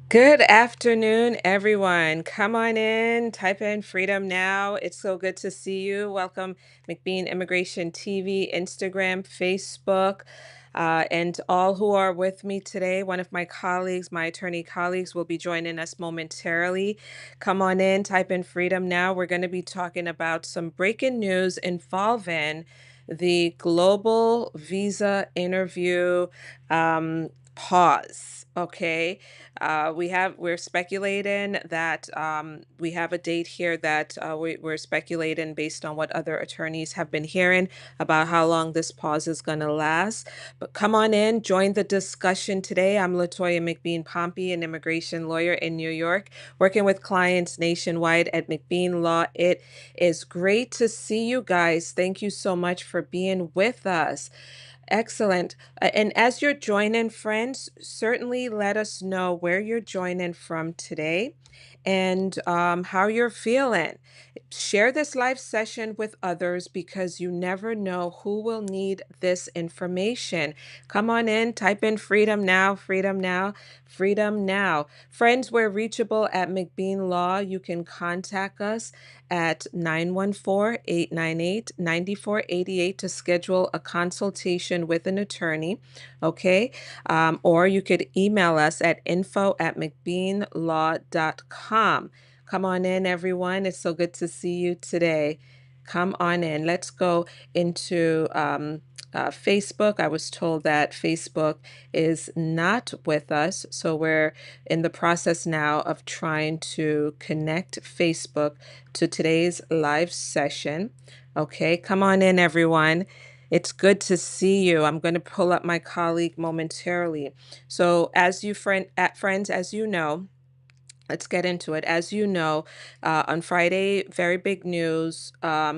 Good afternoon, everyone. Come on in, type in freedom now. It's so good to see you. Welcome, McBean Immigration TV, Instagram, Facebook, and all who are with me today. One of my colleagues, my attorney colleagues, will be joining us momentarily. Come on in, type in freedom now. We're going to be talking about some breaking news involving the global visa interview pause. Okay. We're speculating that we have a date here that we're speculating based on what other attorneys have been hearing about how long this pause is going to last. But come on in, join the discussion today. I'm Latoya McBean Pompey, an immigration lawyer in New York, working with clients nationwide at McBean Law. It is great to see you guys. Thank you so much for being with us. Excellent. And as you're joining, friends, certainly let us know where you're joining from today and how you're feeling. Share this live session with others because you never know who will need this information. Come on in, type in freedom now, freedom now, freedom now. Friends, we're reachable at McBean Law. You can contact us at 914-898-9488 to schedule a consultation with an attorney, okay? Or you could email us at info@mcbeanlaw.com. Come on in, everyone. It's so good to see you today. Come on in. Let's go into Facebook. I was told that Facebook is not with us, so we're in the process now of trying to connect Facebook to today's live session. Okay, come on in, everyone. It's good to see you. I'm going to pull up my colleague momentarily. So, as you friends, as you know, let's get into it. As you know, on Friday, very big news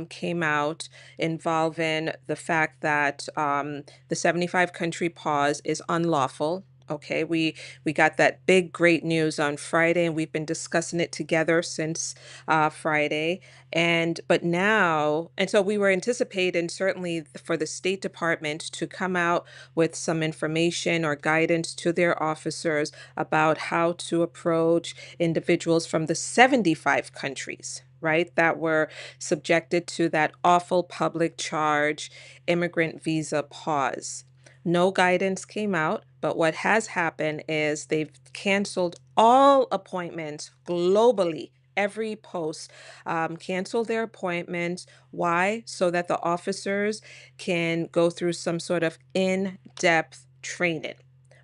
came out involving the fact that the 75 country pause is unlawful. Okay, we got that big great news on Friday, and we've been discussing it together since Friday. But now, and so we were anticipating certainly for the State Department to come out with some information or guidance to their officers about how to approach individuals from the 75 countries, right, that were subjected to that awful public charge immigrant visa pause. No guidance came out, but what has happened is they've canceled all appointments globally. Every post canceled their appointments. Why? So that the officers can go through some sort of in-depth training.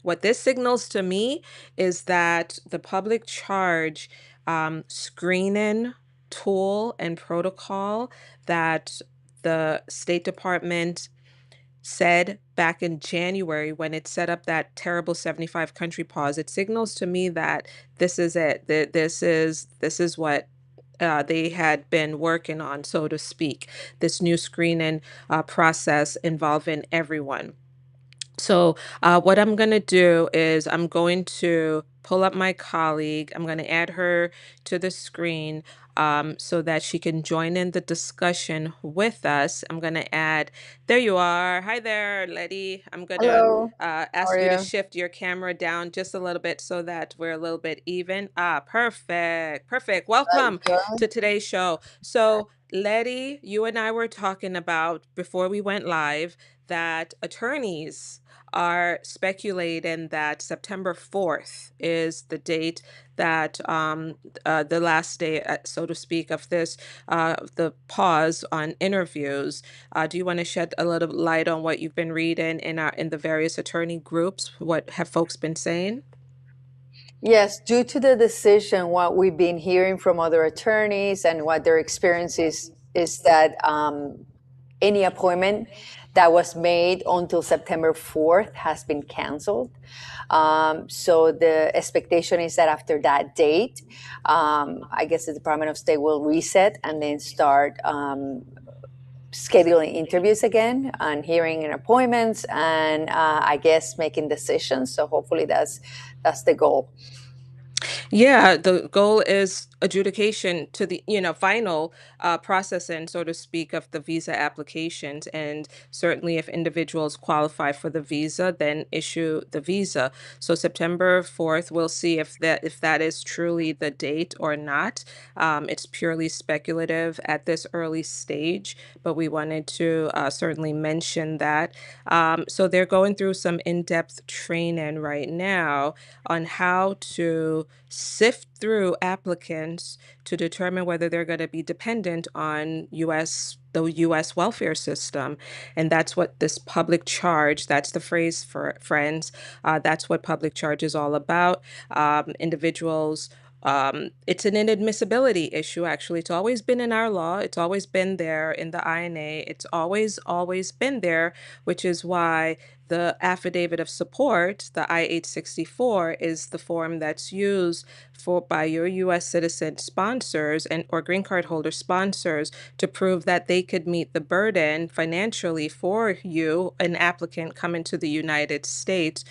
What this signals to me is that the public charge screening tool and protocol that the State Department said back in January when it set up that terrible 75 country pause, it signals to me that this is it. This is what they had been working on, so to speak, this new screening process involving everyone. So, what I'm going to do is I'm going to pull up my colleague. I'm going to add her to the screen so that she can join in the discussion with us. I'm going to add, there you are. Hi there, Letty. I'm going to Hello, how are ask you to you? shift your camera down just a little bit so that we're a little bit even. Ah, perfect. Perfect. Welcome Good. to today's show. So, Letty, you and I were talking about before we went live that attorneys are speculating that September 4th is the date that the last day, so to speak, of this, the pause on interviews. Do you want to shed a little light on what you've been reading in the various attorney groups? What have folks been saying? Yes, due to the decision, what we've been hearing from other attorneys and what their experience is that any appointment that was made until September 4th has been canceled. So the expectation is that after that date, I guess the Department of State will reset and then start scheduling interviews again and hearing and appointments and I guess making decisions. So hopefully that's the goal. Yeah, the goal is adjudication to the, final processing, so to speak, of the visa applications. And certainly, if individuals qualify for the visa, then issue the visa. So September 4th, we'll see if that is truly the date or not. It's purely speculative at this early stage, but we wanted to certainly mention that. So they're going through some in-depth training right now on how to sift through applicants to determine whether they're going to be dependent on the US welfare system. And that's what this public charge, that's the phrase for friends. That's what public charge is all about. Individuals it's an inadmissibility issue, actually. It's always been in our law. It's always been there in the INA. It's always been there, which is why the affidavit of support, the I-864, is the form that's used by your U.S. citizen sponsors and or green card holder sponsors to prove that they could meet the burden financially for you, an applicant coming to the United States,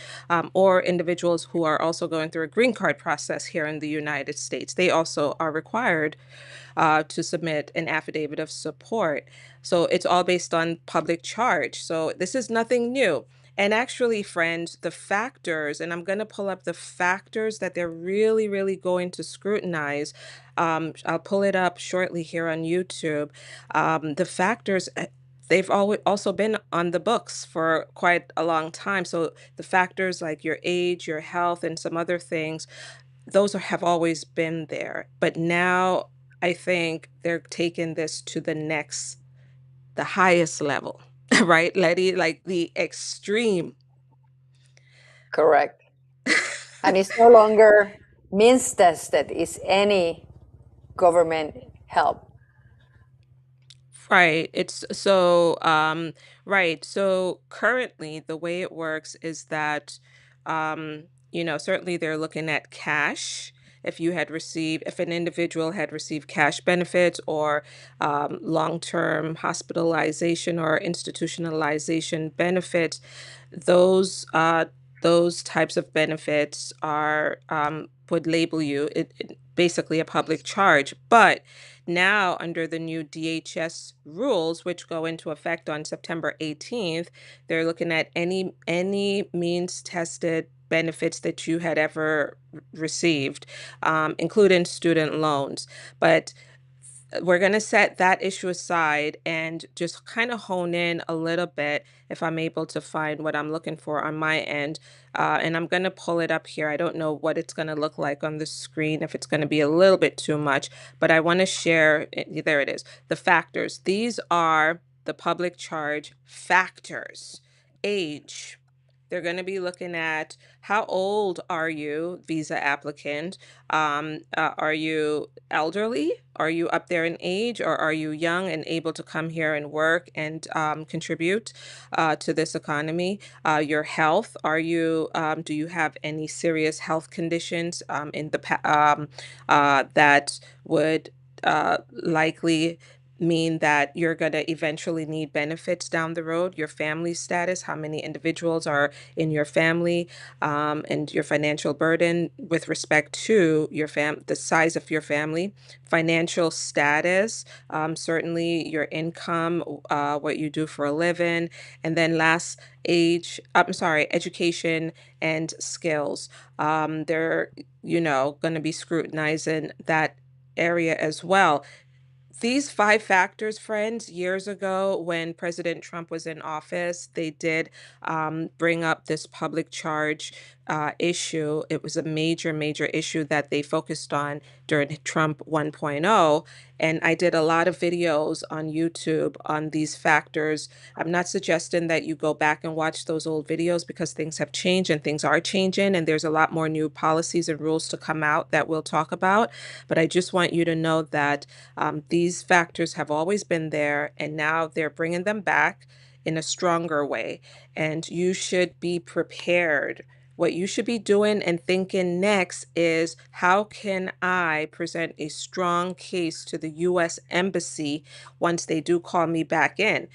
or individuals who are also going through a green card process here in the United States. They also are required to submit an affidavit of support. So it's all based on public charge. So this is nothing new. And actually, friends, the factors, and I'm going to pull up the factors that they're really, really going to scrutinize. I'll pull it up shortly here on YouTube. The factors, they've always also been on the books for quite a long time. So the factors like your age, your health, and some other things, have always been there. But now I think they're taking this to the highest level, right, Letty? Like the extreme. Correct. And it's no longer means tested, it's any government help. Right. Right. So currently the way it works is that certainly they're looking at cash. If an individual had received cash benefits or long-term hospitalization or institutionalization benefits, those those types of benefits are would label you basically a public charge. But now, under the new DHS rules, which go into effect on September 18th, they're looking at any means tested benefits that you had ever received, including student loans. But we're going to set that issue aside and just kind of hone in a little bit if I'm able to find what I'm looking for on my end. And I'm going to pull it up here. I don't know what it's going to look like on the screen, if it's going to be a little bit too much, but I want to share. There it is. The factors. These are the public charge factors. Age. They're going to be looking at how old are you, visa applicant? Are you elderly? Are you up there in age, or are you young and able to come here and work and contribute to this economy? Your health. Do you have any serious health conditions that would likely mean that you're going to eventually need benefits down the road? Your family status, how many individuals are in your family, and your financial burden with respect to the size of your family, financial status, certainly your income, what you do for a living, and then last, education and skills. They're, going to be scrutinizing that area as well. These five factors, friends, years ago when President Trump was in office, they did bring up this public charge issue. It was a major, major issue that they focused on during Trump 1.0. And I did a lot of videos on YouTube on these factors. I'm not suggesting that you go back and watch those old videos, because things have changed and things are changing, and there's a lot more new policies and rules to come out that we'll talk about. But I just want you to know that these factors have always been there, and now they're bringing them back in a stronger way. And you should be prepared. What you should be doing and thinking next is, how can I present a strong case to the U.S. Embassy once they do call me back in?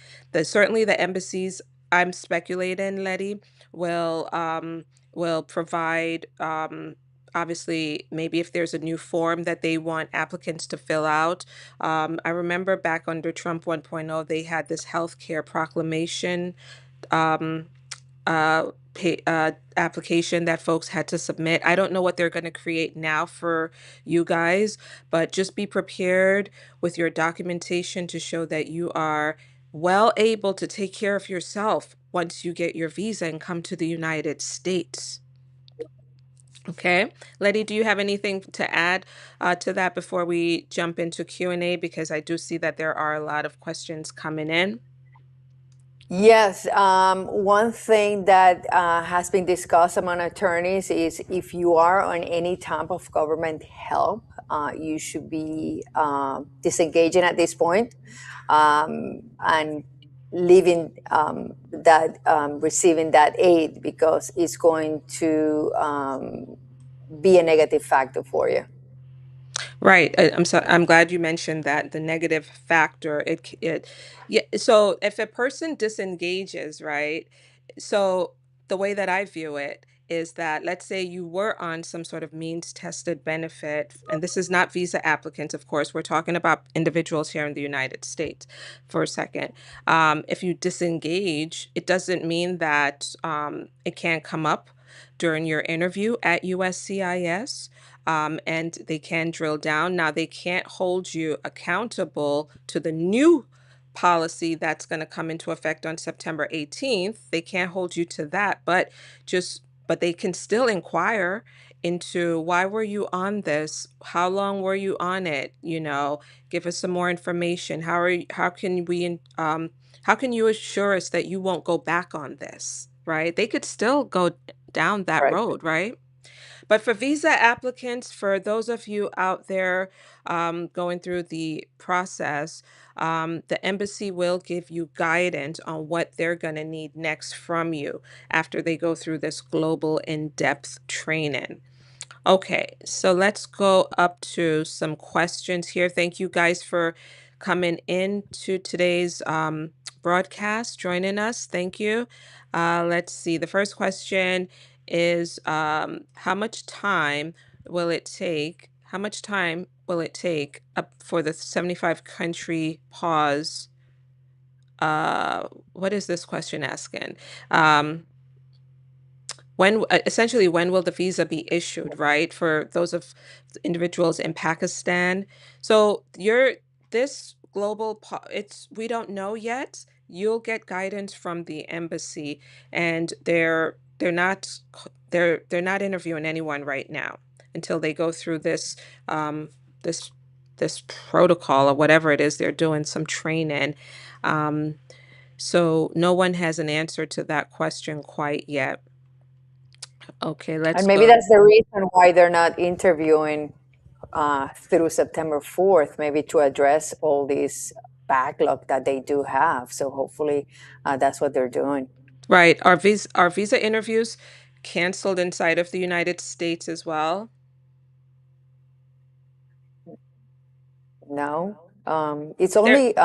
Certainly the embassies, I'm speculating, Letty, will provide obviously, maybe if there's a new form that they want applicants to fill out. I remember back under Trump 1.0, they had this healthcare proclamation um, application that folks had to submit. I don't know what they're going to create now for you guys, but just be prepared with your documentation to show that you are well able to take care of yourself once you get your visa and come to the United States. Okay. Letty, do you have anything to add to that before we jump into Q&A? Because I do see that there are a lot of questions coming in. Yes, one thing that has been discussed among attorneys is if you are on any type of government help, you should be disengaging at this point, and leaving that receiving that aid, because it's going to be a negative factor for you. Right. I'm glad you mentioned that the negative factor. Yeah. So if a person disengages, right? So the way that I view it is that let's say you were on some sort of means tested benefit, and this is not visa applicants, of course. We're talking about individuals here in the United States for a second. If you disengage, it doesn't mean that it can't come up during your interview at USCIS, and they can drill down. Now, they can't hold you accountable to the new policy that's going to come into effect on September 18th. They can't hold you to that, but they can still inquire into why were you on this? How long were you on it? Give us some more information. How can you assure us that you won't go back on this, right? They could still go down that Right. road, right? But for visa applicants, for those of you out there going through the process, the embassy will give you guidance on what they're going to need next from you after they go through this global in-depth training. Okay, so let's go up to some questions here. Thank you guys for coming in to today's broadcast, joining us. Thank you. Let's see. The first question is how much time will it take? How much time will it take up for the 75 country pause? What is this question asking? Um, essentially, when will the visa be issued, right? For those of individuals in Pakistan. So this it's we don't know yet. You'll get guidance from the embassy, and they're not interviewing anyone right now until they go through um this this protocol or whatever it is they're doing, some training. Um, so no one has an answer to that question quite yet. Okay, let's And maybe go. that's the reason why they're not interviewing through September 4th, maybe to address all these backlog that they do have. So hopefully that's what they're doing. Right. Are visa interviews canceled inside of the United States as well? No, it's There, only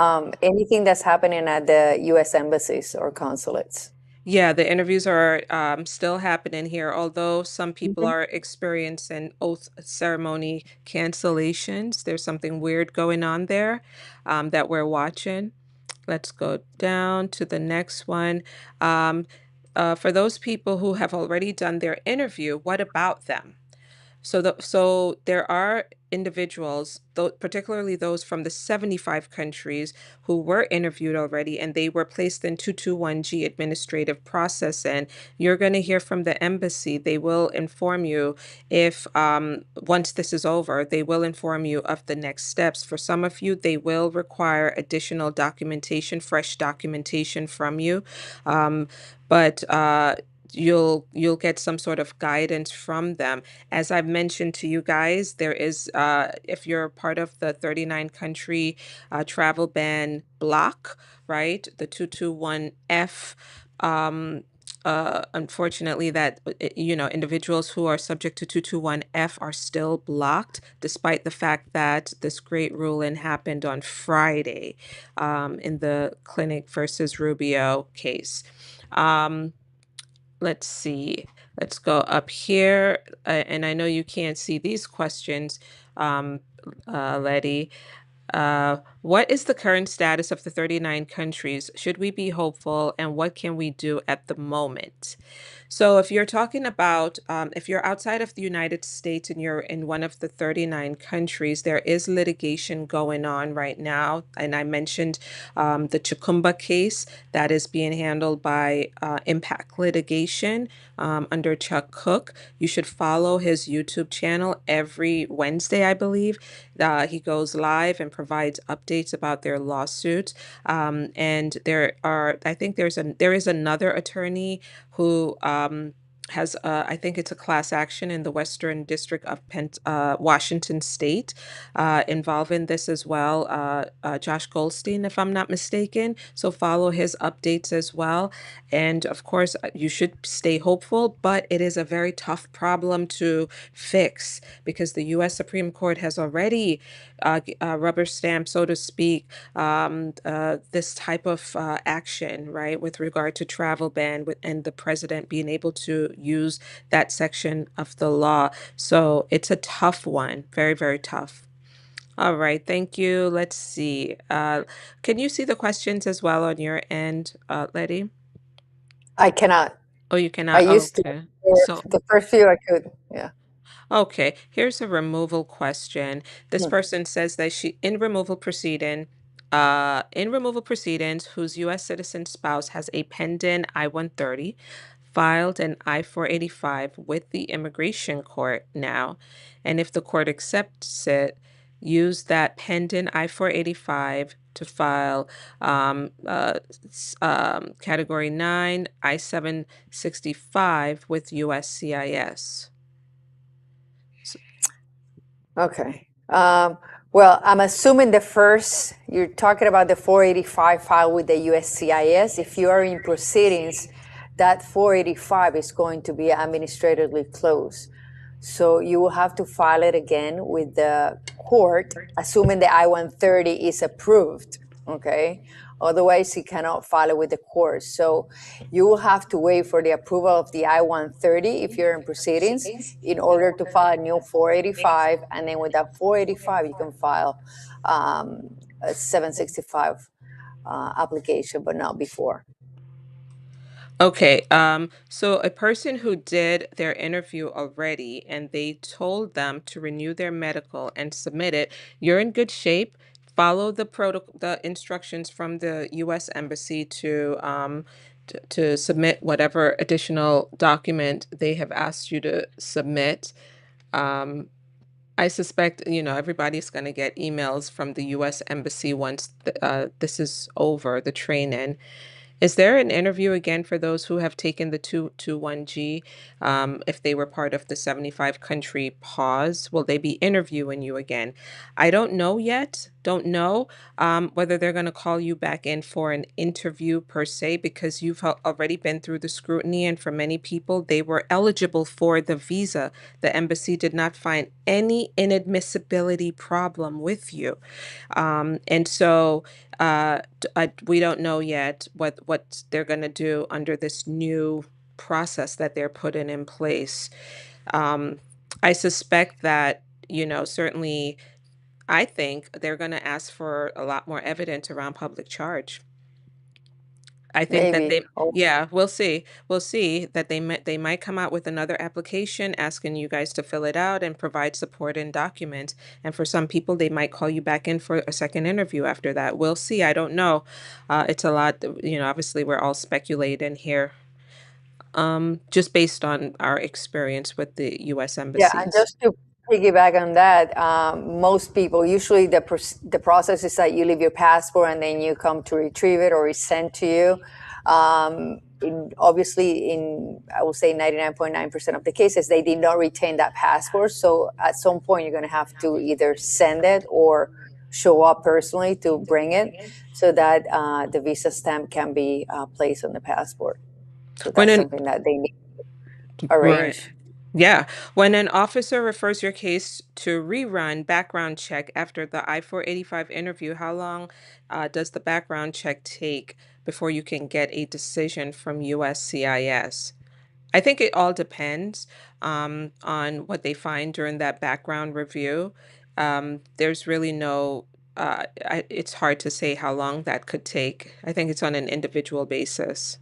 anything that's happening at the U.S. embassies or consulates. yeah, the interviews are still happening here, although some people Mhm. are experiencing oath ceremony cancellations. There's something weird going on there that we're watching. Let's go down to the next one. Um, for those people who have already done their interview, what about them? So there are individuals, particularly those from the 75 countries who were interviewed already, and they were placed in 221G administrative process. And you're going to hear from the embassy. They will inform you if once this is over, they will inform you of the next steps. For some of you, they will require additional documentation, fresh documentation from you. But you'll get some sort of guidance from them. As I've mentioned to you guys, there is, if you're part of the 39 country travel ban block, right? The 221F. Unfortunately, individuals who are subject to 221F are still blocked, despite the fact that this great ruling happened on Friday in the Clinic versus Rubio case. Um, let's see. Let's go up here. And I know you can't see these questions, um, Letty. What is the current status of the 39 countries? Should we be hopeful? And what can we do at the moment? So, if you're talking about, if you're outside of the United States and you're in one of the 39 countries, there is litigation going on right now. And I mentioned the Chukumba case that is being handled by Impact Litigation under Chuck Cook. You should follow his YouTube channel every Wednesday, I believe. He goes live and provides updates about their lawsuit. And I think there is another attorney who has, I think it's a class action in the Western District of Washington State, involving this as well. Josh Goldstein, if I'm not mistaken. So follow his updates as well. And of course, you should stay hopeful, but it is a very tough problem to fix because the U.S. Supreme Court has already rubber stamped, so to speak, this type of action, right, with regard to travel ban and the president being able to use that section of the law. So it's a tough one, very, very tough. All right, thank you. Let's see. Can you see the questions as well on your end, Letty? I cannot. Oh, you I cannot. used to. Okay. For So the first few I could. Yeah. okay, here's a removal question. This Hmm. person says that in removal proceedings, whose U.S. citizen spouse has a pending I-130, filed an I-485 with the immigration court now, and if the court accepts it, use that pending I-485 to file Category 9 I-765 with USCIS. Okay. Well, I'm assuming the first, you're talking about the 485 file with the USCIS. If you are in proceedings, that 485 is going to be administratively closed. So you will have to file it again with the court, assuming the I-130 is approved. Okay. Otherwise, you cannot file it with the court. So you will have to wait for the approval of the I-130 if you're in proceedings in order to file a new 485. And then with that 485, you can file a 765 application, but not before. Okay, so a person who did their interview already and they told them to renew their medical and submit it, you're in good shape. Follow the instructions from the U.S. Embassy to submit whatever additional document they have asked you to submit. Um, I suspect, everybody's going to get emails from the U.S. Embassy once this is over, the training. Is there an interview again for those who have taken the 221G? If they were part of the 75 country pause, will they be interviewing you again? I don't know yet. Don't know whether they're going to call you back in for an interview per se, because you've already been through the scrutiny. And for many people, they were eligible for the visa. The embassy did not find any inadmissibility problem with you. And so we don't know yet what they're going to do under this new process that they're putting in place. Um, I suspect that, certainly, I think they're going to ask for a lot more evidence around public charge. I think that Maybe. Oh, yeah, we'll see. We'll see that they might come out with another application asking you guys to fill it out and provide support and documents. And for some people, they might call you back in for a second interview after that. We'll see. I don't know. It's a lot, obviously we're all speculating here, just based on our experience with the U.S. yeah, and embassies. just to piggyback on that, most people usually the process is that you leave your passport and then you come to retrieve it or it's sent to you. Obviously, in I will say 99.9% of the cases, they did not retain that passport. So at some point, you're going to have to either send it or show up personally to bring it, so that the visa stamp can be placed on the passport. So When that's an something that they need to Right. arrange. Yeah. When an officer refers your case to rerun background check after the I-485 interview, how long does the background check take before you can get a decision from USCIS? I think it all depends on what they find during that background review. There's really no, it's hard to say how long that could take. I think it's on an individual basis.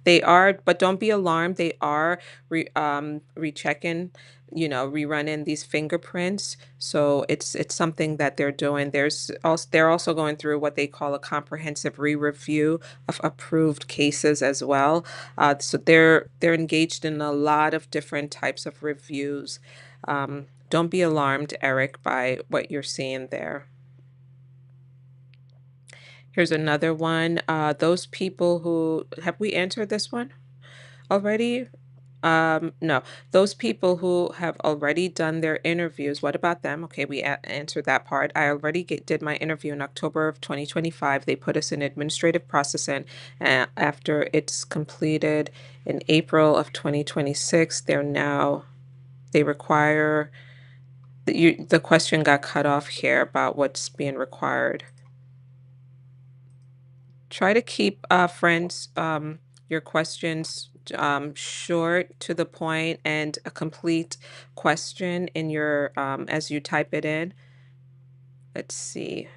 They are, but don't be alarmed. They are rechecking, rerunning these fingerprints. So it's something that they're doing. They're also going through what they call a comprehensive re-review of approved cases as well. So they're engaged in a lot of different types of reviews. Don't be alarmed, Eric, by what you're seeing there. Here's another one. Those people who have we answered this one already? No, those people who have already done their interviews, what about them? Okay, we answered that part. I already did my interview in October of 2025. They put us in administrative processing. After it's completed in April of 2026, they require, the question got cut off here about what's being required. Try to keep, friends, your questions short, to the point, and a complete question in your as you type it in. Let's see.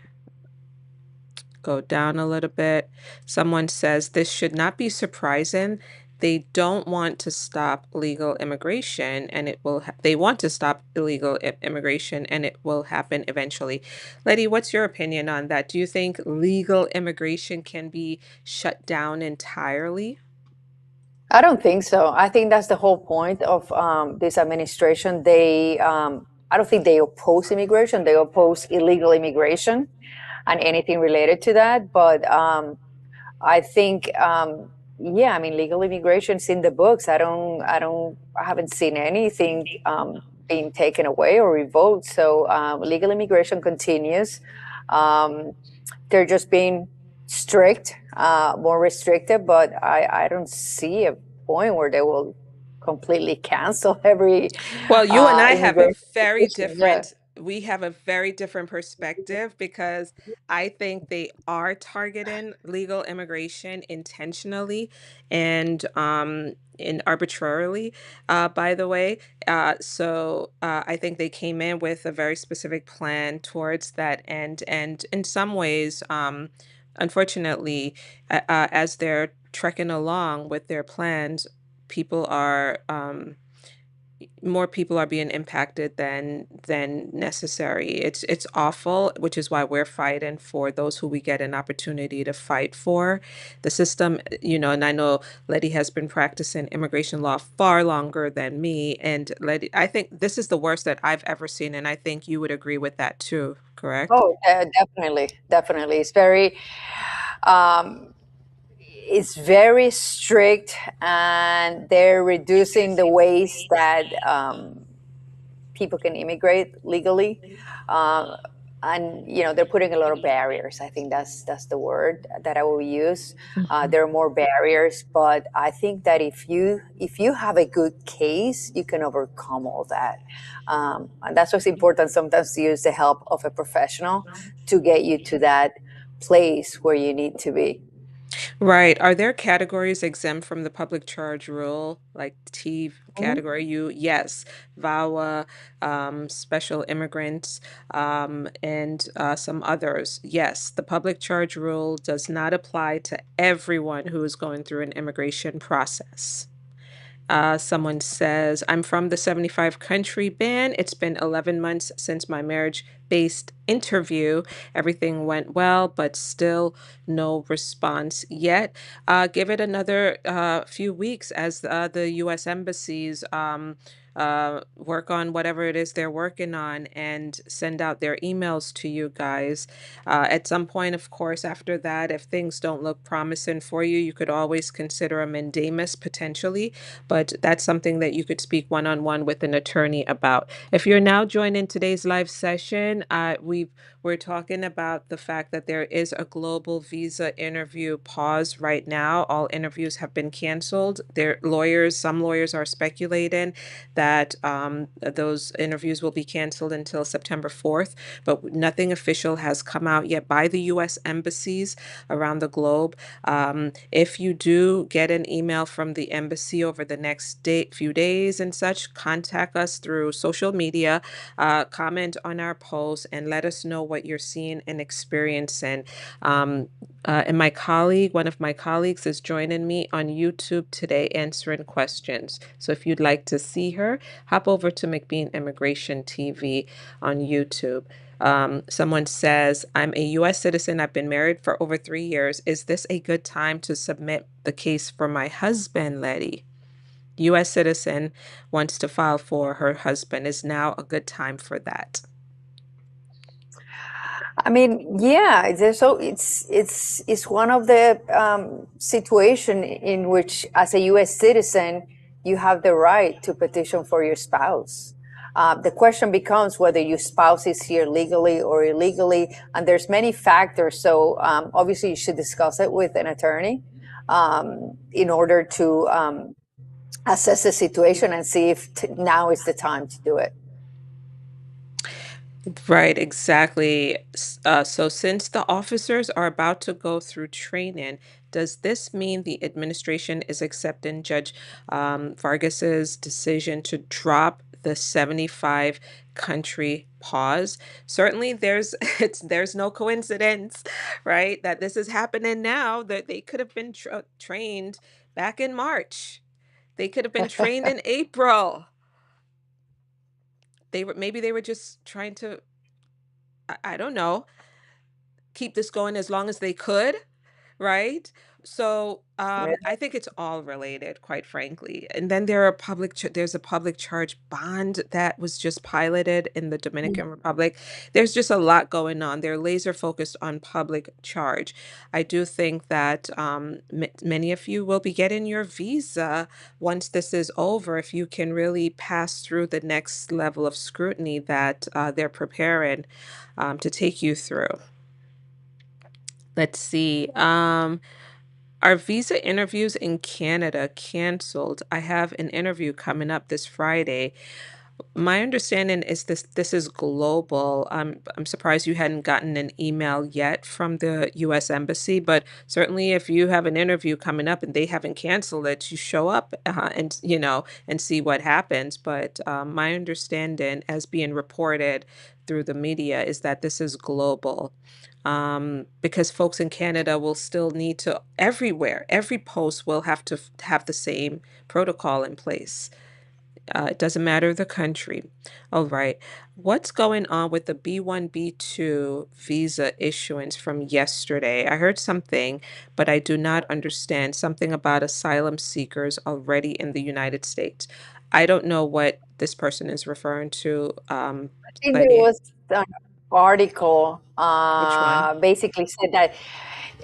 Go down a little bit. Someone says this should not be surprising. They don't want to stop legal immigration, and they want to stop illegal immigration, and it will happen eventually. Letty, what's your opinion on that? Do you think legal immigration can be shut down entirely? I don't think so. I think that's the whole point of this administration. I don't think they oppose immigration. They oppose illegal immigration and anything related to that. But I think, yeah, I mean, legal immigration's in the books. I haven't seen anything being taken away or revoked. So legal immigration continues. Um, they're just being strict, more restrictive, but I don't see a point where they will completely cancel every Well, you and I have a immigration very position. Yeah. different, we have a very different perspective, because I think they are targeting legal immigration intentionally and arbitrarily, by the way. I think they came in with a very specific plan towards that end. And in some ways, unfortunately, as they're trekking along with their plans, people are more people are being impacted than necessary. It's awful, which is why we're fighting for those who we get an opportunity to fight for. The system, and I know Letty has been practicing immigration law far longer than me, and Letty, I think this is the worst that I've ever seen, and I think you would agree with that too, correct? Oh, definitely, definitely. Um, it's very strict, and they're reducing the ways that people can immigrate legally. Uh, and they're putting a lot of barriers. I think that's the word that I will use. Mhm. There are more barriers, but I think that if you have a good case, you can overcome all that. And that's what's important. Sometimes to use the help of a professional to get you to that place where you need to be. Right. Are there categories exempt from the public charge rule, like T Mhm. category? Yes, VAWA, special immigrants, and some others. Yes, the public charge rule does not apply to everyone who is going through an immigration process. Someone says, I'm from the 75 country ban. It's been 11 months since my marriage based interview. Everything went well, but still no response yet. Give it another few weeks as the U.S. embassies work on whatever it is they're working on and send out their emails to you guys. At some point, of course, after that, if things don't look promising for you, you could always consider a mandamus potentially, but that's something that you could speak one on one with an attorney about. If you're now joining today's live session, we're talking about the fact that there is a global visa interview pause right now. All interviews have been canceled. Some lawyers are speculating that those interviews will be canceled until September 4th, but nothing official has come out yet by the U.S. embassies around the globe. If you do get an email from the embassy over the next few days and such, contact us through social media, comment on our posts, and let us know what you're seeing and experiencing. Um, and one of my colleagues, is joining me on YouTube today answering questions. So if you'd like to see her, hop over to McBean Immigration TV on YouTube. Someone says, I'm a U.S. citizen. I've been married for over 3 years. Is this a good time to submit the case for my husband, Letty? U.S. citizen wants to file for her husband. Is now a good time for that? I mean, yeah, so it's one of the situation in which, as a U.S. citizen, you have the right to petition for your spouse. The question becomes whether your spouse is here legally or illegally, and there's many factors. So obviously, you should discuss it with an attorney in order to assess the situation and see if now is the time to do it. Right, exactly. So, since the officers are about to go through training, does this mean the administration is accepting Judge Vargas's decision to drop the 75 country pause? Certainly, there's no coincidence, right, that this is happening now. That they could have been trained back in March. They could have been trained in April. They were just trying to, I don't know, keep this going as long as they could, right? So I think it's all related, quite frankly. And then there's a public charge bond that was just piloted in the Dominican Republic. There's just a lot going on. They're laser focused on public charge. I do think that many of you will be getting your visa once this is over, if you can really pass through the next level of scrutiny that they're preparing to take you through. Let's see. Our visa interviews in Canada canceled. I have an interview coming up this Friday. My understanding is this is global. I'm surprised you hadn't gotten an email yet from the U.S. Embassy, but certainly if you have an interview coming up and they haven't canceled it, you show up and and see what happens. But my understanding, as being reported through the media, is that this is global. Because folks in Canada will still need to, everywhere, every post will have to have the same protocol in place. It doesn't matter the country. All right. What's going on with the B1, B2 visa issuance from yesterday? I heard something, but I do not understand something about asylum seekers already in the United States. I don't know what this person is referring to, Think there Letty. was an article Which one? basically said that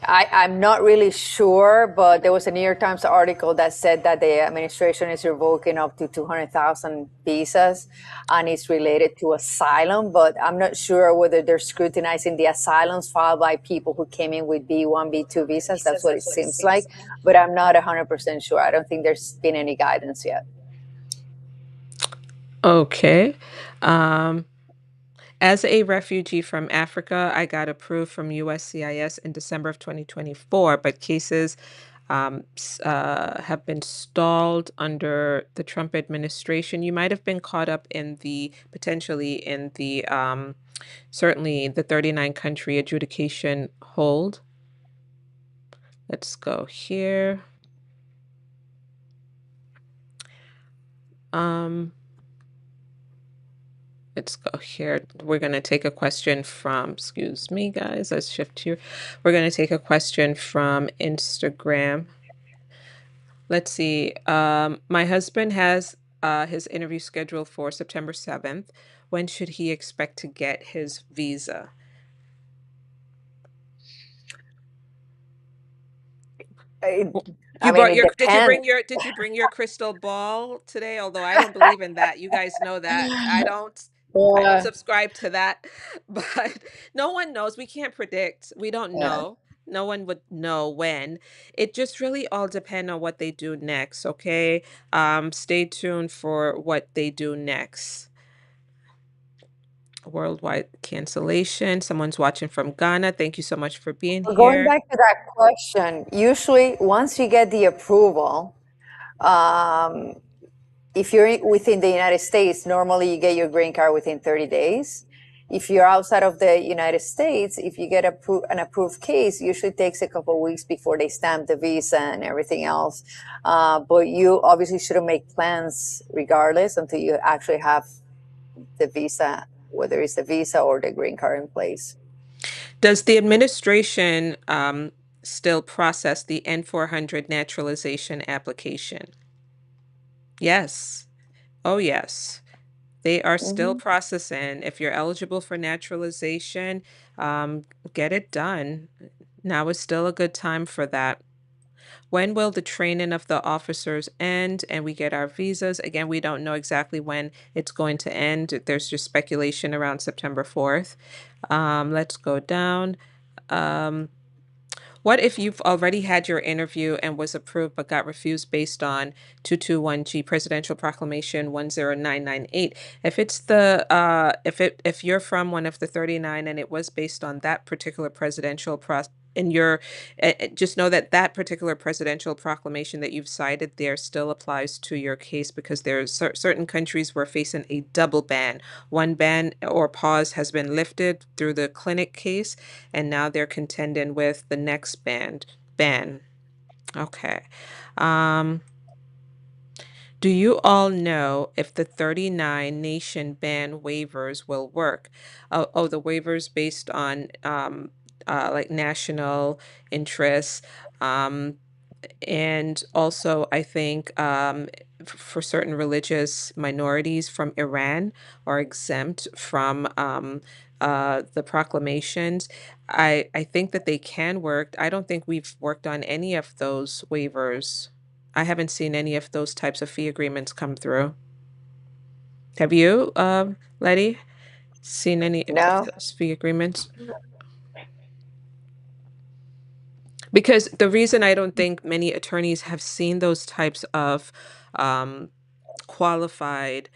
I'm not really sure, but there was a New York Times article that said that the administration is revoking up to 200,000 visas and it's related to asylum. But I'm not sure whether they're scrutinizing the asylums filed by people who came in with B1, B2 visas. That's what it seems like. But I'm not 100% sure. I don't think there's been any guidance yet. Okay. Um, As a refugee from Africa, I got approved from USCIS in December of 2024, but cases have been stalled under the Trump administration. You might have been caught up in potentially in certainly the 39 country adjudication hold. Let's go here. Um, Let's go here. We're going to take a question from, excuse me, guys, let's shift here. We're going to take a question from Instagram. Let's see. My husband has his interview scheduled for September 7th. When should he expect to get his visa? It, I You mean, brought it your depends. did you bring your crystal ball today? Although I don't believe in that. You guys know that. I don't Yeah. subscribe to that. But no one knows. We can't predict. We don't Yeah. know. No one would know when. It just really all depends on what they do next, okay? Stay tuned for what they do next. Worldwide cancellation. Someone's watching from Ghana. Thank you so much for being Going here. back to that question, usually once you get the approval, um, if you're within the United States, normally you get your green card within 30 days. If you're outside of the United States, if you get an approved case, usually takes a couple of weeks before they stamp the visa and everything else. But you obviously shouldn't make plans regardless until you actually have the visa, whether it's the visa or the green card in place. Does the administration still process the N-400 naturalization application? Yes. Oh, yes. They are still Mhm. processing. If you're eligible for naturalization, um, get it done. Now is still a good time for that. When will the training of the officers end and we get our visas? Again, we don't know exactly when it's going to end. There's just speculation around September 4th. Let's go down. Um, what if you've already had your interview and was approved but got refused based on 221G Presidential Proclamation 10998? If it's if you're from one of the 39 and it was based on that particular presidential process, and you're just know that that particular presidential proclamation that you've cited there still applies to your case, because there's certain countries we're facing a double ban. One ban or pause has been lifted through the clinic case, and now they're contending with the next ban. Okay. Um, do you all know if the 39 nation ban waivers will work? Oh, the waivers based on like national interests. Um, and also, I think for certain religious minorities from Iran are exempt from the proclamations. I think that they can work. I don't think we've worked on any of those waivers. I haven't seen any of those types of fee agreements come through. Have you, Letty, seen any of No. those fee agreements? Because the reason I don't think many attorneys have seen those types of um, qualified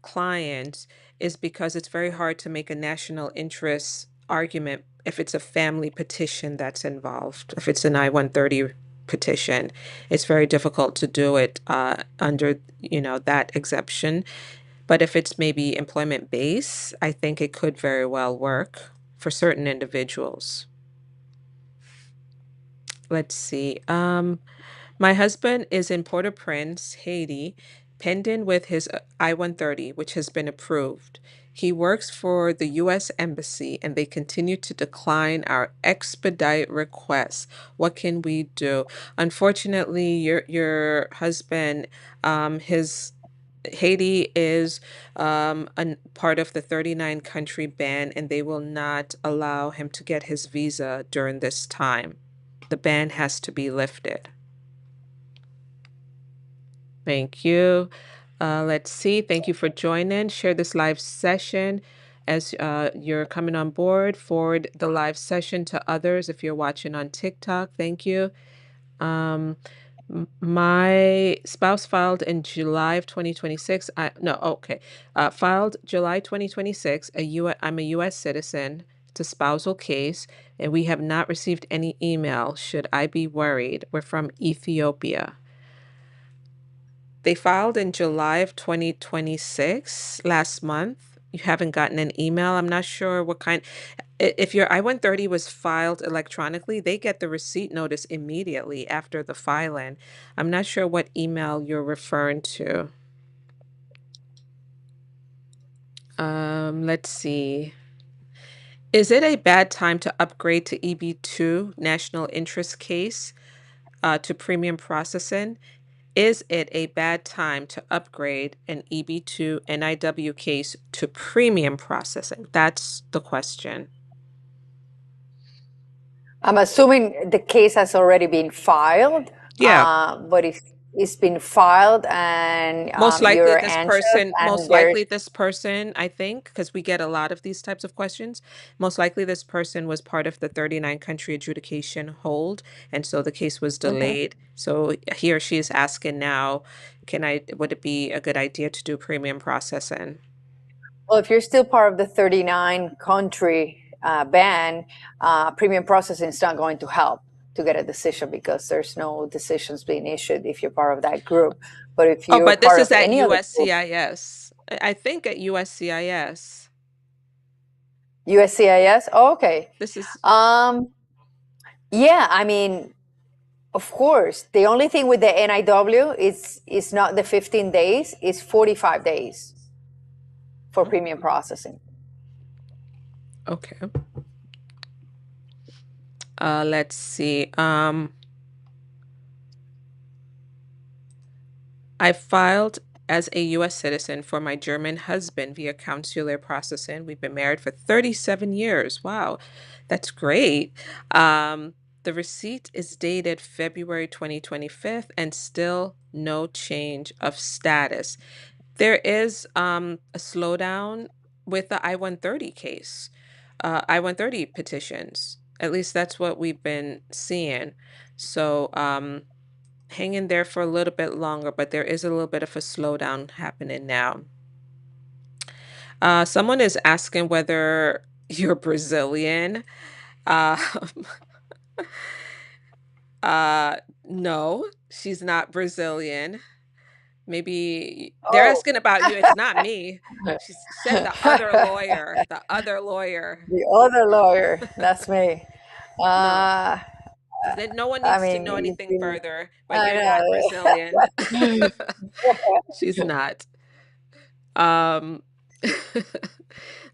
clients is because it's very hard to make a national interest argument if it's a family petition that's involved. If it's an I-130 petition, it's very difficult to do it under, that exception. But if it's maybe employment base, I think it could very well work for certain individuals. Let's see. My husband is in Port-au-Prince, Haiti, pending with his I-130, which has been approved. He works for the U.S. Embassy and they continue to decline our expedite requests. What can we do? Unfortunately, your husband, his Haiti is a part of the 39 country ban, and they will not allow him to get his visa during this time. The ban has to be lifted. Thank you. Let's see. Thank you for joining. Share this live session as you're coming on board. Forward the live session to others if you're watching on TikTok. Thank you. Um, my spouse filed in July of 2026. No, okay. Filed July 2026. I'm a U.S. citizen. It's a spousal case, and we have not received any email. Should I be worried? We're from Ethiopia. They filed in July of 2026, last month. You haven't gotten an email. I'm not sure what kind. If your I-130 was filed electronically, they get the receipt notice immediately after the filing. I'm not sure what email you're referring to. Let's see. Is it a bad time to upgrade to EB2 national interest case to premium processing? Is it a bad time to upgrade an EB2 NIW case to premium processing? That's the question. I'm assuming the case has already been filed, Yeah. but if it's been filed, and you're anxious, Most and there's likely this person, I think, because we get a lot of these types of questions, most likely this person was part of the 39 country adjudication hold, and so the case was Mhm. delayed. So he or she is asking now, would it be a good idea to do premium processing? Well, if you're still part of the 39 country ban, premium processing is not going to help to get a decision because there's no decisions being issued if you're part of that group. But if Oh, you're but this part is of at any other group, USCIS. I think at USCIS. USCIS, oh, okay. This is Um, yeah, I mean, of course, the only thing with the NIW is not the 15 days, it's 45 days for oh, premium processing. okay. Let's see. I filed as a U.S. citizen for my German husband via consular processing. We've been married for 37 years. Wow, that's great. Um, the receipt is dated February 2025 and still no change of status. There is a slowdown with the I-130 case, I-130 petitions. At least that's what we've been seeing. So, hang in there for a little bit longer, but there is a little bit of a slowdown happening now. Someone is asking whether you're Brazilian. Uh, uh, no, she's not Brazilian. Maybe they're Oh, asking about you. It's not me. She said the other lawyer, the other lawyer. the other lawyer, that's me. No, Uh, then no one I needs to mean, know you've anything been, further, but I you're not Brazilian. know. She's not. Um,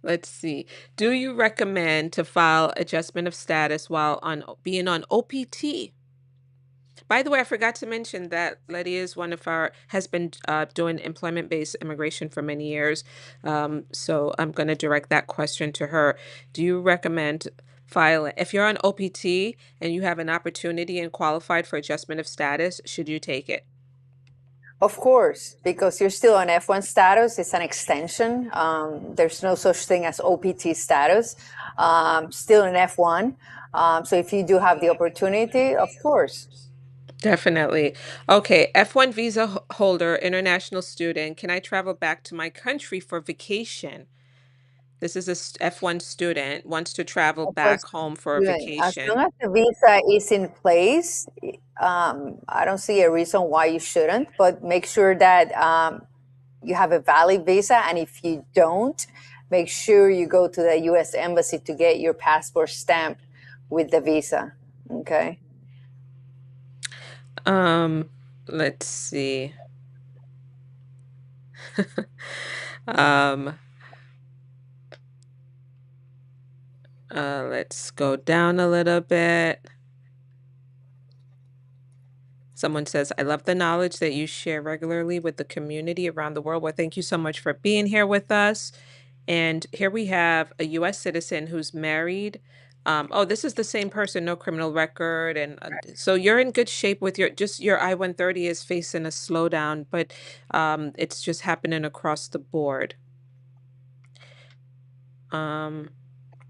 let's see. Do you recommend to file adjustment of status while on being on OPT? By the way, I forgot to mention that Letty is one of our has been doing employment-based immigration for many years. So I'm going to direct that question to her. Do you recommend filing if you're on OPT and you have an opportunity and qualified for adjustment of status? Should you take it? Of course, because you're still on F1 status, it's an extension. There's no such thing as OPT status. Still in F1. So if you do have the opportunity, of course. Definitely. Okay, F1 visa holder, international student. Can I travel back to my country for vacation? This is a F1 student, wants to travel Of course, back home for a as long vacation. as the visa is in place, I don't see a reason why you shouldn't, but make sure that you have a valid visa. And if you don't, make sure you go to the US Embassy to get your passport stamped with the visa. Okay. Um, let's see. Um, let's go down a little bit. Someone says, I love the knowledge that you share regularly with the community around the world. Well, thank you so much for being here with us. And here we have a US citizen who's married. Oh, this is the same person, no criminal record. And so you're in good shape with your I-130 is facing a slowdown, but it's just happening across the board. Um,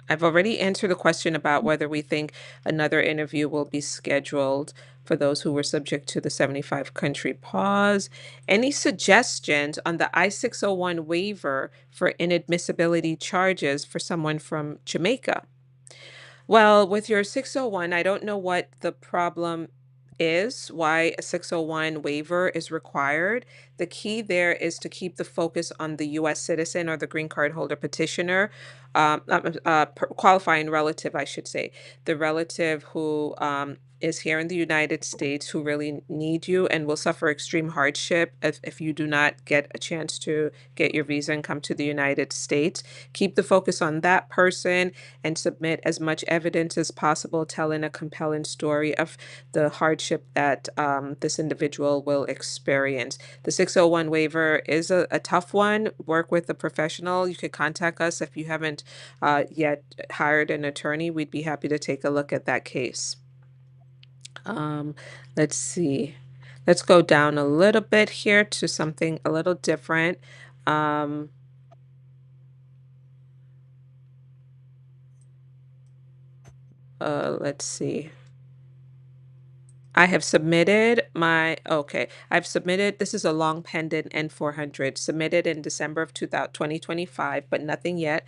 I've already answered the question about whether we think another interview will be scheduled for those who were subject to the 75 country pause. Any suggestions on the I-601 waiver for inadmissibility charges for someone from Jamaica? Well, with your 601, I don't know what the problem is, why a 601 waiver is required. The key there is to keep the focus on the US citizen or the green card holder petitioner, qualifying relative, I should say, the relative who is here in the United States who really need you and will suffer extreme hardship if you do not get a chance to get your visa and come to the United States. Keep the focus on that person and submit as much evidence as possible, telling a compelling story of the hardship that this individual will experience. The 601 waiver is a tough one. Work with a professional. You could contact us if you haven't yet hired an attorney. We'd be happy to take a look at that case. Um, let's see. Let's go down a little bit here to something a little different. Um, let's see. I have submitted I've submitted, this is a long pending N400, submitted in December of 2025, but nothing yet.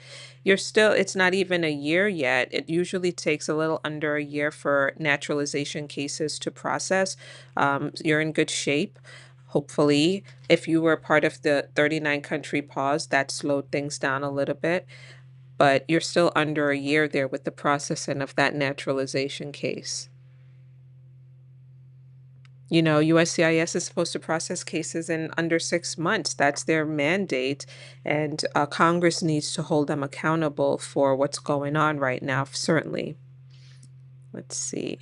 It's not even a year yet. It usually takes a little under a year for naturalization cases to process. You're in good shape. Hopefully, if you were part of the 39 country pause, that slowed things down a little bit, but you're still under a year there with the processing of that naturalization case. You know, USCIS is supposed to process cases in under 6 months. That's their mandate. And Congress needs to hold them accountable for what's going on right now, certainly. Let's see.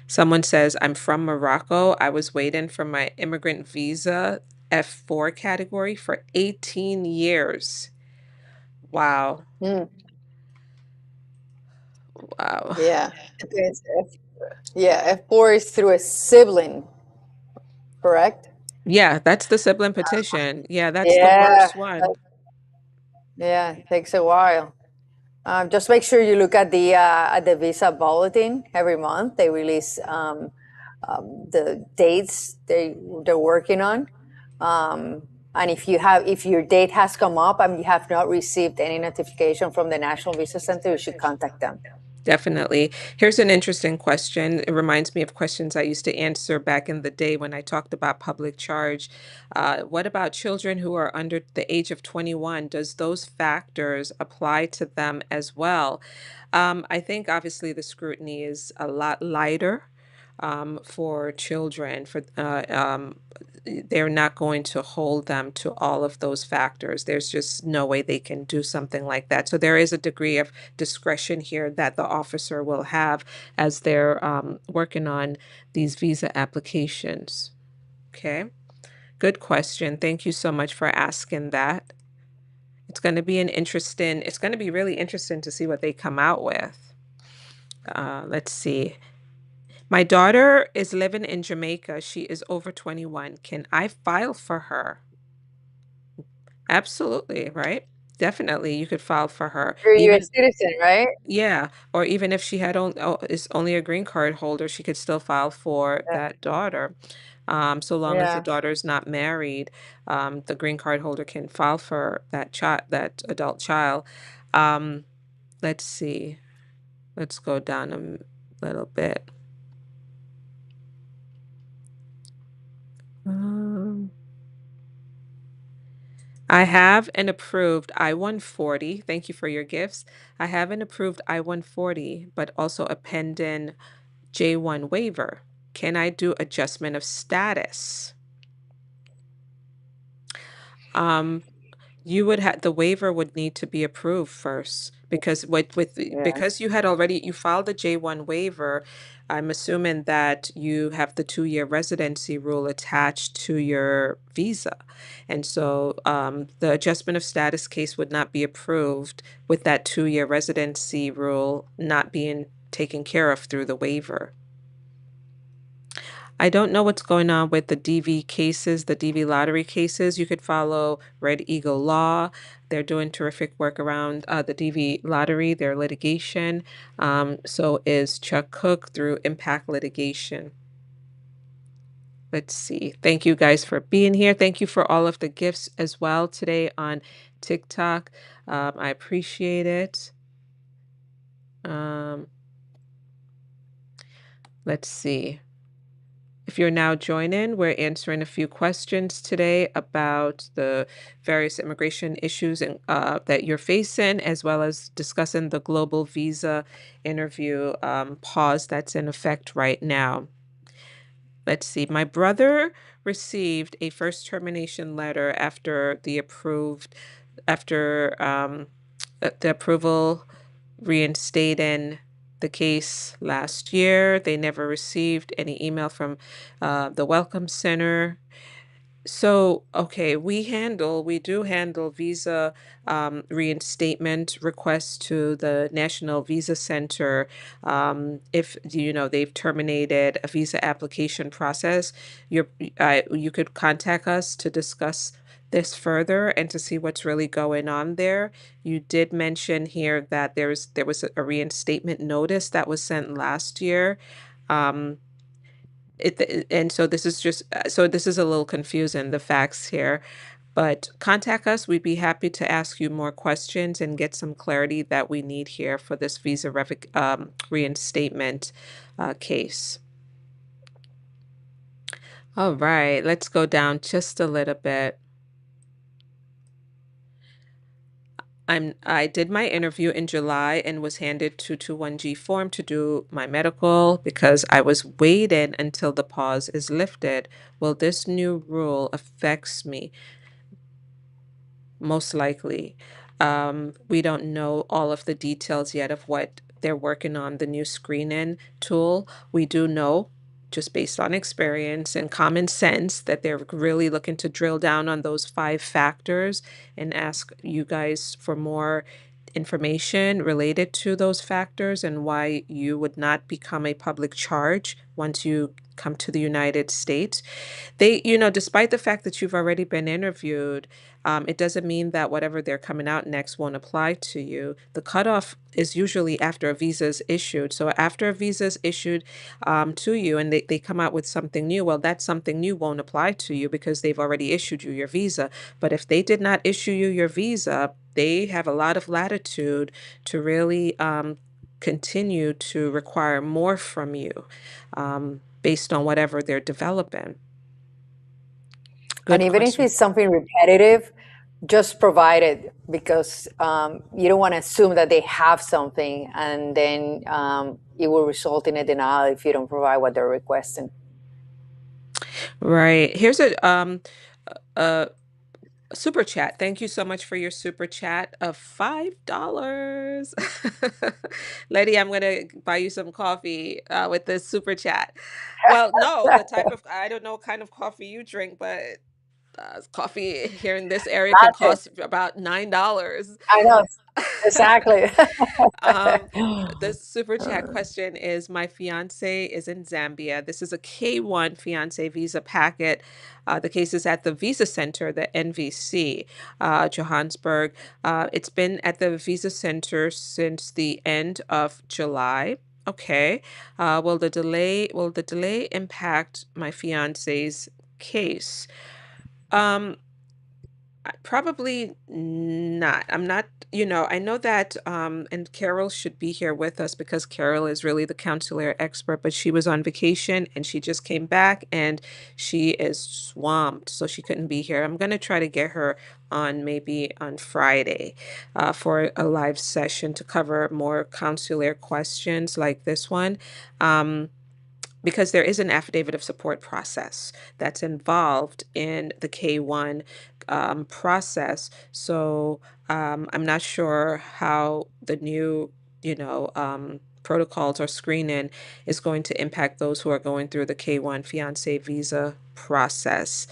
Someone says, I'm from Morocco. I was waiting for my immigrant visa F4 category for 18 years. Wow. Mm, Wow. yeah. Yeah, F4 is through a sibling, correct? Yeah, that's the sibling petition. Yeah, that's the Yeah, worst one. yeah, it takes a while. Just make sure you look at the visa bulletin every month. They release the dates they're working on. Um, and if your date has come up and you have not received any notification from the National Visa Center, you should contact them. Definitely. Here's an interesting question. It reminds me of questions I used to answer back in the day when I talked about public charge. What about children who are under the age of 21? Does those factors apply to them as well? I think obviously the scrutiny is a lot lighter for children. They're not going to hold them to all of those factors. There's just no way they can do something like that. So there is a degree of discretion here that the officer will have as they're working on these visa applications. Okay, good question. Thank you so much for asking that. It's going to be really interesting to see what they come out with. Let's see. My daughter is living in Jamaica. She is over 21. Can I file for her? Absolutely, right? Definitely, you could file for her. You're a Even U.S. citizen, right? Yeah, or even if she is only a green card holder, she could still file for Yeah. that daughter. So long as the Yeah. daughter is not married, the green card holder can file for that adult child. Um, let's see. Let's go down a little bit. Um, I have an approved I-140. Thank you for your gifts. I have an approved I-140, but also a pending J-1 waiver. Can I do adjustment of status? Um, you would have the waiver would need to be approved first because Yeah. because you filed a J-1 waiver, I'm assuming that you have the 2-year residency rule attached to your visa. And so the adjustment of status case would not be approved with that 2-year residency rule not being taken care of through the waiver. I don't know what's going on with the DV cases, the DV lottery cases. You could follow Red Eagle Law. They're doing terrific work around the DV lottery, their litigation. So is Chuck Cook through Impact Litigation. Let's see. Thank you guys for being here. Thank you for all of the gifts as well today on TikTok. I appreciate it. Um, let's see. If you're now joining, we're answering a few questions today about the various immigration issues that you're facing, as well as discussing the global visa interview pause that's in effect right now. Let's see. My brother received a first termination letter after the approval reinstating the case last year. They never received any email from the Welcome Center. So, okay, we do handle visa reinstatement requests to the National Visa Center. If they've terminated a visa application process, you could contact us to discuss this further and to see what's really going on there. You did mention here that there was a reinstatement notice that was sent last year. Um, and so this is a little confusing, the facts here, but contact us. We'd be happy to ask you more questions and get some clarity that we need here for this reinstatement case. All right, let's go down just a little bit. I did my interview in July and was handed 221G form to do my medical because I was waiting until the pause is lifted. Well, this new rule affects me. Most likely. We don't know all of the details yet of what they're working on, the new screening tool. We do know, just based on experience and common sense, that they're really looking to drill down on those 5 factors and ask you guys for more information related to those factors and why you would not become a public charge once you come to the United States. Despite the fact that you've already been interviewed, it doesn't mean that whatever they're coming out next won't apply to you. The cutoff is usually after a visa is issued. So after a visa is issued to you and they come out with something new, well, that something new won't apply to you because they've already issued you your visa. But if they did not issue you your visa, they have a lot of latitude to really continue to require more from you based on whatever they're developing. And Good even if question. it's something repetitive, just provide it because you don't want to assume that they have something and then it will result in a denial if you don't provide what they're requesting. Right. Here's a super chat. Thank you so much for your super chat of $5. Lady, I'm gonna buy you some coffee with this super chat. Well, no, the type of I don't know what kind of coffee you drink, but coffee here in this area can Latte. cost about $9. I know. Exactly. Um, this super chat question is: my fiance is in Zambia. This is a K1 fiance visa packet. The case is at the Visa Center, the NVC, Johannesburg. It's been at the Visa Center since the end of July. Okay. Will the delay impact my fiance's case? Um, Probably not. I'm not, I know that, and Carol should be here with us because Carol is really the consular expert, but she was on vacation and she just came back and she is swamped, so she couldn't be here. I'm going to try to get her on maybe on Friday for a live session to cover more consular questions like this one. Um, because there is an affidavit of support process that's involved in the K1 process. So I'm not sure how the new, protocols or screening is going to impact those who are going through the K1 fiance visa process.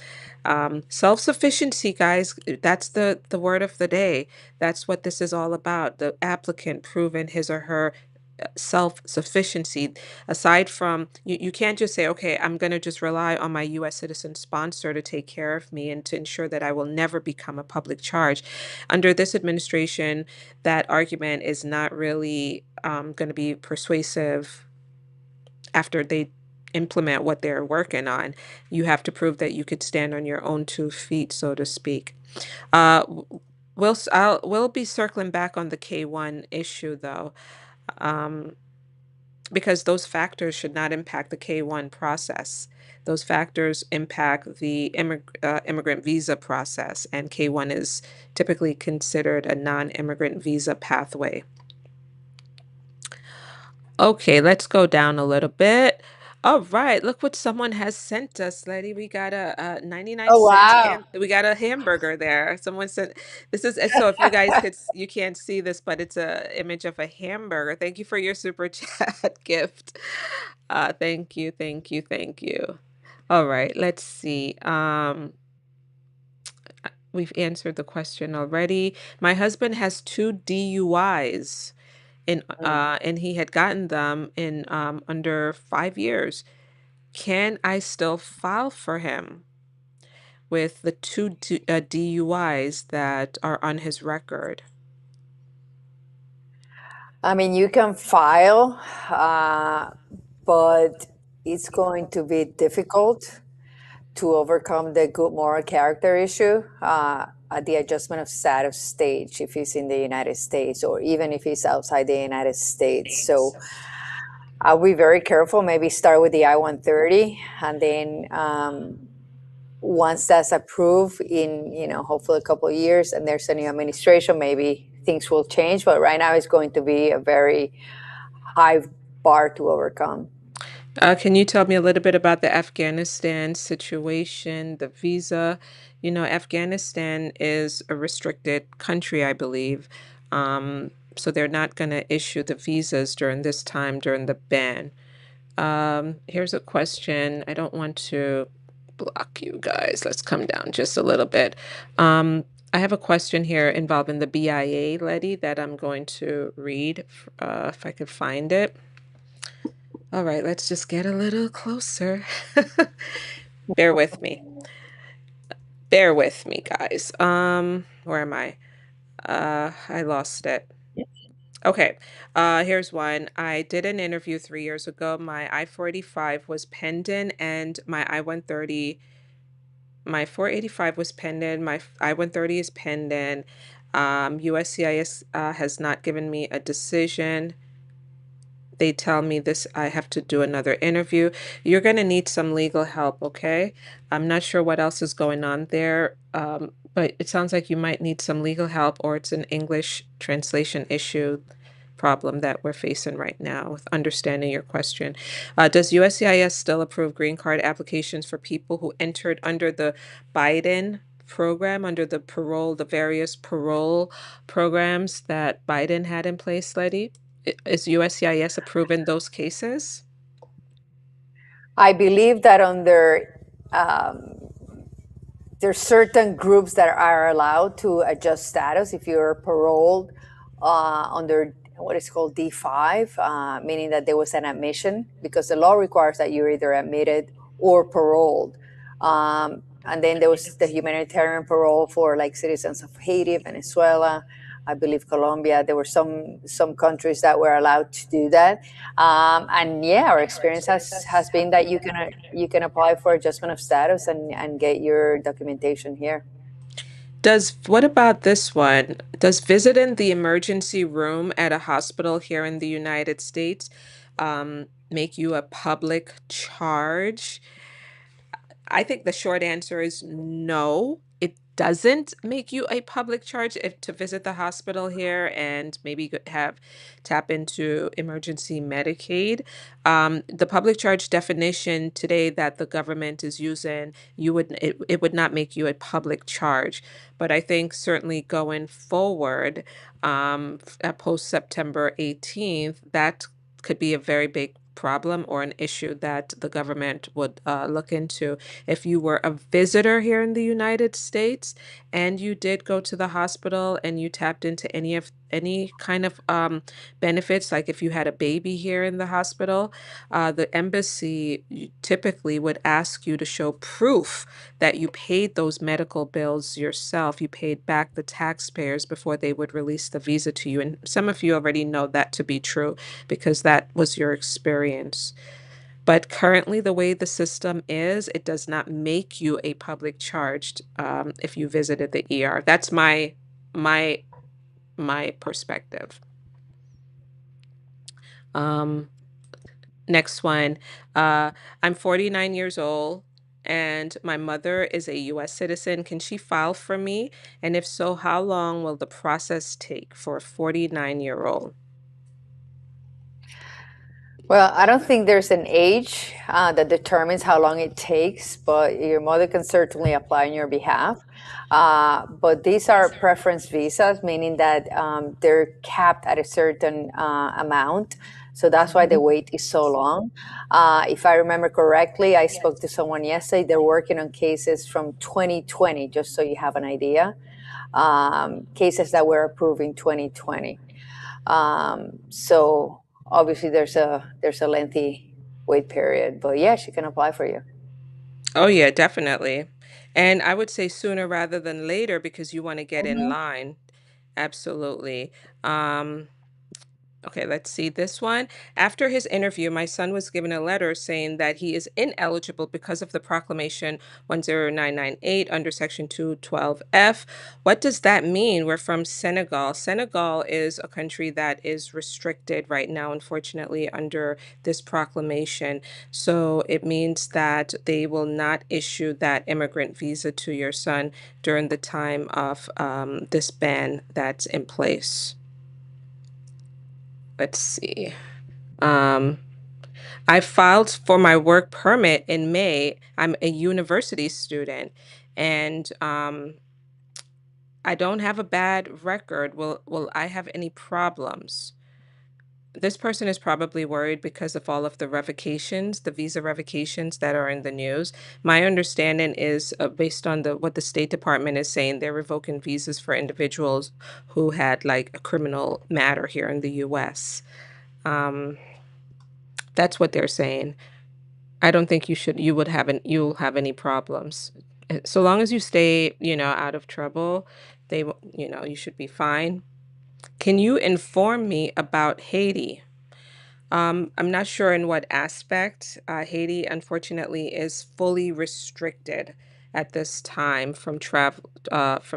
Self-sufficiency, guys, that's the word of the day. That's what this is all about. The applicant proving his or her self-sufficiency. Aside from, you can't just say, okay, I'm going to just rely on my US citizen sponsor to take care of me and to ensure that I will never become a public charge. Under this administration, that argument is not really going to be persuasive after they implement what they're working on. You have to prove that you could stand on your own 2 feet, so to speak. We'll be circling back on the K1 issue though. Um, because those factors should not impact the K1 process. Those factors impact the immigrant visa process, and K1 is typically considered a non-immigrant visa pathway. Okay, let's go down a little bit. All right, look what someone has sent us, lady. We got a 99 Oh, cent wow. we got a hamburger there. Someone sent this is so if you guys you can't see this, but it's a image of a hamburger. Thank you for your super chat gift. Thank you, thank you, thank you. All right, let's see. we've answered the question already. My husband has two DUIs Mm. and he had gotten them in under 5 years. Can I still file for him with the two DUIs that are on his record? I mean, you can file, uh, but it's going to be difficult to overcome the good moral character issue at the adjustment of status stage if he's in the United States or even if he's outside the United States. So I'll be very careful. Maybe start with the I-130, and then once that's approved in hopefully a couple of years, and there's a new administration, maybe things will change. But right now, it's going to be a very high bar to overcome. Can you tell me a little bit about the Afghanistan situation, the visa? You know, Afghanistan is a restricted country, I believe. So they're not going to issue the visas during this time, during the ban. Here's a question. I don't want to block you guys. Let's come down just a little bit. Um, I have a question here involving the BIA, Letty, that I'm going to read if I could find it. All right, let's just get a little closer. Bear with me. Bear with me, guys. Where am I? I lost it. Okay. Here's one. I did an interview 3 years ago. My I-485 was pending and my I-130, my 485 was pending, my I-130 is pending. USCIS has not given me a decision. They tell me this, I have to do another interview. You're going to need some legal help, okay? I'm not sure what else is going on there, but it sounds like you might need some legal help, or it's an English translation issue problem that we're facing right now with understanding your question. Does USCIS still approve green card applications for people who entered under the Biden program, under the parole, the various parole programs that Biden had in place, Letty? Is USCIS approving those cases? I believe that um, there's certain groups that are allowed to adjust status if you're paroled under what is called D5, meaning that there was an admission, because the law requires that you're either admitted or paroled. And then there was the humanitarian parole for like citizens of Haiti, Venezuela, I believe Colombia. There were some countries that were allowed to do that. And yeah, our experience has been that you can apply for adjustment of status and get your documentation here. Does what about this one? Does visiting the emergency room at a hospital here in the United States make you a public charge? I think the short answer is no. It doesn't make you a public charge if to visit the hospital here and maybe have tap into emergency Medicaid. The public charge definition today that the government is using, it would not make you a public charge. But I think certainly going forward, post September 18th, that could be a very big problem or an issue that the government would look into. If you were a visitor here in the United States and you did go to the hospital and you tapped into any kind of benefits, like if you had a baby here in the hospital, the embassy typically would ask you to show proof that you paid those medical bills yourself. You paid back the taxpayers before they would release the visa to you. And some of you already know that to be true because that was your experience. But currently, the way the system is, it does not make you a public charged if you visited the ER. That's my my perspective. Um, Next one. I'm 49 years old and my mother is a US citizen. Can she file for me? And if so, how long will the process take for a 49-year-old? Well, I don't think there's an age that determines how long it takes, but your mother can certainly apply on your behalf. But these are preference visas, meaning that they're capped at a certain amount So that's why the Mhm. wait is so long. If I remember correctly, I spoke to someone yesterday. They're working on cases from 2020, just so you have an idea. Cases that were approved in 2020. So obviously there's a lengthy wait period, but yeah, she can apply for you. Oh yeah, definitely. And I would say sooner rather than later because you want to get in Mhm. line. Absolutely. Um, Okay, let's see this one. After his interview, my son was given a letter saying that he is ineligible because of the Proclamation 10998 under Section 212F. What does that mean? We're from Senegal. Senegal is a country that is restricted right now, unfortunately, under this proclamation. So it means that they will not issue that immigrant visa to your son during the time of this ban that's in place. Let's see. Um, I filed for my work permit in May. I'm a university student and I don't have a bad record. Will I have any problems? This person is probably worried because of all of the revocations, the visa revocations that are in the news. My understanding is based on the what the State Department is saying, they're revoking visas for individuals who had like a criminal matter here in the US. Um, that's what they're saying. I don't think you'll have any problems. So long as you stay, out of trouble, you should be fine. Can you inform me about Haiti? I'm not sure in what aspect. Haiti, unfortunately, is fully restricted at this time from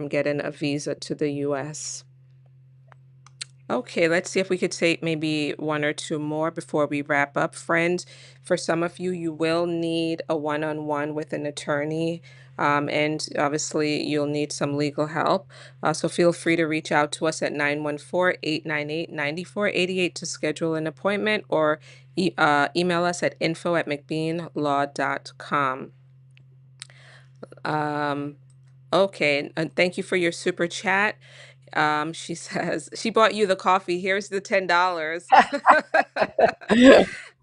getting a visa to the U.S. Okay, let's see if we could take maybe one or two more before we wrap up. Friends, for some of you, you will need a one-on-one with an attorney, and obviously you'll need some legal help. So feel free to reach out to us at 914-898-9488 to schedule an appointment or email us at info@mcbeanlaw.com. Um, okay, and thank you for your super chat. She says she bought you the coffee. Here's the $10.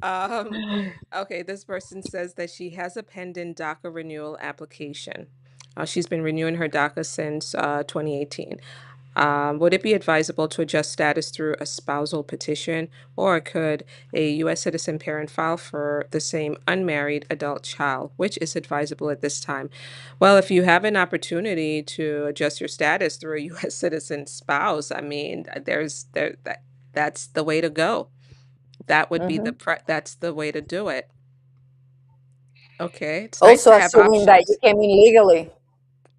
Um, okay, this person says that she has a pending DACA renewal application. She's been renewing her DACA since 2018. Would it be advisable to adjust status through a spousal petition, or could a U.S. citizen parent file for the same unmarried adult child? Which is advisable at this time? Well, if you have an opportunity to adjust your status through a U.S. citizen spouse, I mean, that's the way to go. That would be Mhm. that's the way to do it. Okay, it's nice Also, to have assuming that you options. came in legally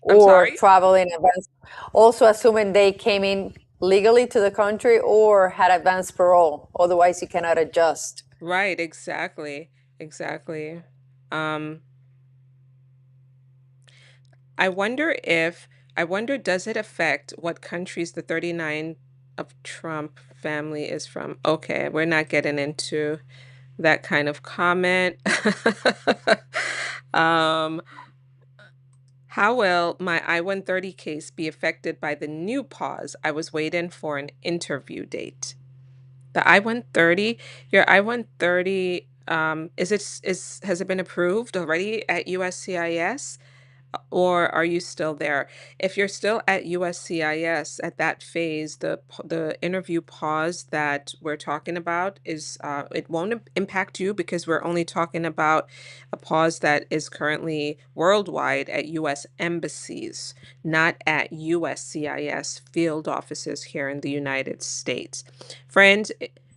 I'm or sorry? travel in advance. Also, assuming they came in legally to the country or had advance parole. Otherwise, you cannot adjust. Right, exactly. Exactly. Um, I wonder if I wonder does it affect what countries the 39 of Trump family is from? Okay, we're not getting into that kind of comment. Um, how will my I-130 case be affected by the new pause? I was waiting for an interview date. The I-130, your I-130, has it been approved already at USCIS? Or are you still there? If you're still at USCIS at that phase, the interview pause that we're talking about is it won't impact you because we're only talking about a pause that is currently worldwide at US embassies, not at USCIS field offices here in the United States. Friends,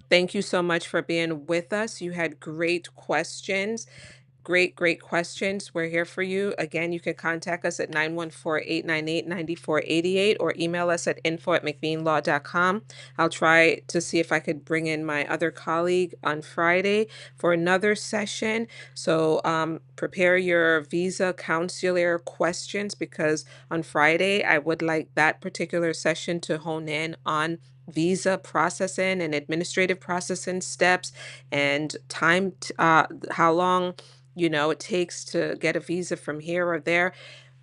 thank you so much for being with us. You had great questions. Great, great questions. We're here for you. Again, you can contact us at 914-898-9488 or email us at info@mcbeanlaw.com. I'll try to see if I could bring in my other colleague on Friday for another session. So prepare your visa counselor questions because on Friday, I would like that particular session to hone in on visa processing and administrative processing steps and how long it takes to get a visa from here or there.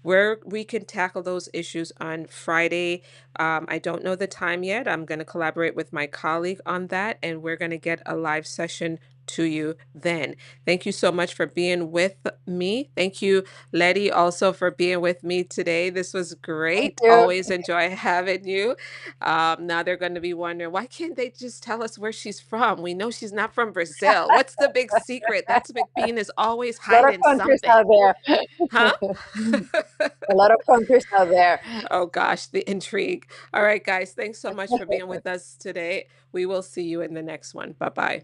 where we can tackle those issues on Friday. I don't know the time yet. I'm going to collaborate with my colleague on that, and we're going to get a live session to you then. Thank you so much for being with me. Thank you, Letty, also for being with me today. This was Thank great. you. Always enjoy having you. Now they're going to be wondering, why can't they just tell us where she's from? We know she's not from Brazil. What's the big secret? That's McBean is always A lot of hiding countries something. out there. Huh? A lot of countries out there. Oh gosh, the intrigue. All right, guys, thanks so much for being with us today. We will see you in the next one. Bye bye.